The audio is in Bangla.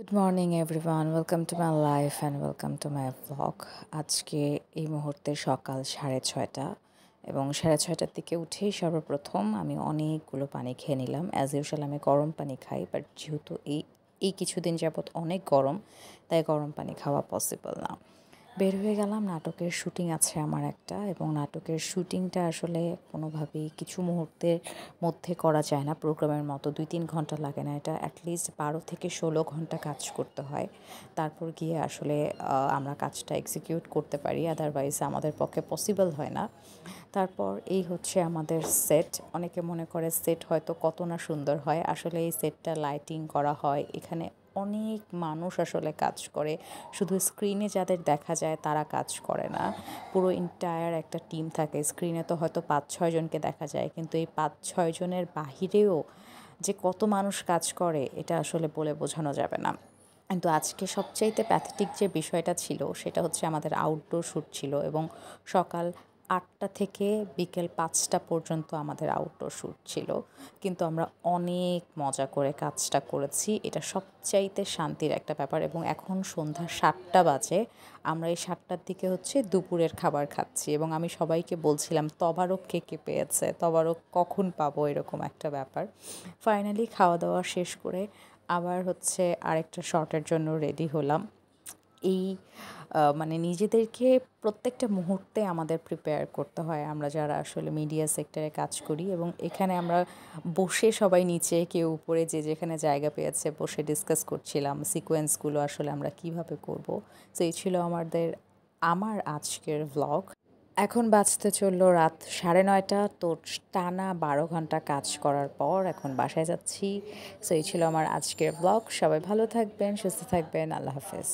Good morning everyone, welcome to my life and welcome to my blog. আজকে এই মুহূর্তে সকাল 6:30 এবং 6:30টার দিকে উঠেই সর্বপ্রথম আমি অনেকগুলো পানি খেয়ে নিলাম। অ্যাজ ইউজুয়াল আমি গরম পানি খাই, বাট যেহেতু এই কিছুদিন যাবৎ অনেক গরম, তাই গরম পানি খাওয়া পসিবল না। বের হয়ে গেলাম, নাটকের শুটিং আছে আমার একটা, এবং নাটকের শুটিংটা আসলে কোনোভাবেই কিছু মুহূর্তের মধ্যে করা যায় না। প্রোগ্রামের মতো 2-3 ঘন্টা লাগে না, এটা অ্যাটলিস্ট 12 থেকে 16 ঘন্টা কাজ করতে হয়। তারপর গিয়ে আসলে আমরা কাজটা এক্সিকিউট করতে পারি, আদারওয়াইজ আমাদের পক্ষে পসিবল হয় না। তারপর এই হচ্ছে আমাদের সেট। অনেকে মনে করে সেট হয়তো কত না সুন্দর হয়, আসলে এই সেটটা লাইটিং করা হয়, এখানে অনেক মানুষ আসলে কাজ করে। শুধু স্ক্রিনে যাদের দেখা যায় তারা কাজ করে না, পুরো এন্টায়ার একটা টিম থাকে। স্ক্রিনে তো হয়তো 5-6 জনকে দেখা যায়, কিন্তু এই 5-6 জনের বাহিরেও যে কত মানুষ কাজ করে এটা আসলে বলে বোঝানো যাবে না। কিন্তু আজকে সবচাইতে প্যাথেটিক যে বিষয়টা ছিল সেটা হচ্ছে আমাদের আউটডোর শ্যুট ছিল, এবং সকাল 8টা থেকে বিকেল 5টা পর্যন্ত আমাদের আউটডোর শ্যুট ছিল। কিন্তু আমরা অনেক মজা করে কাজটা করেছি, এটা সবচাইতে শান্তির একটা ব্যাপার। এবং এখন সন্ধ্যা 7টা বাজে, আমরা এই 7টার দিকে হচ্ছে দুপুরের খাবার খাচ্ছি, এবং আমি সবাইকে বলছিলাম তবারক কে কে পেয়েছে, তবারক কখন পাবো, এরকম একটা ব্যাপার। ফাইনালি খাওয়া দাওয়া শেষ করে আবার হচ্ছে আরেকটা শটের জন্য রেডি হলাম। এই মানে নিজেদেরকে প্রত্যেকটা মুহূর্তে আমাদের প্রিপেয়ার করতে হয়, আমরা যারা আসলে মিডিয়া সেক্টরে কাজ করি। এবং এখানে আমরা বসে সবাই নিচে কেউ উপরে, যে যেখানে জায়গা পেয়েছে বসে ডিসকাস করছিলাম সিকোয়েন্সগুলো আসলে আমরা কিভাবে করব। তো এই ছিল আমার আজকের ভ্লগ। এখন বাজতে চললো রাত 9:30, তো টানা 12 ঘন্টা কাজ করার পর এখন বাসায় যাচ্ছি। সো এই ছিল আমার আজকের ব্লগ। সবাই ভালো থাকবেন, সুস্থ থাকবেন, আল্লাহ হাফেজ।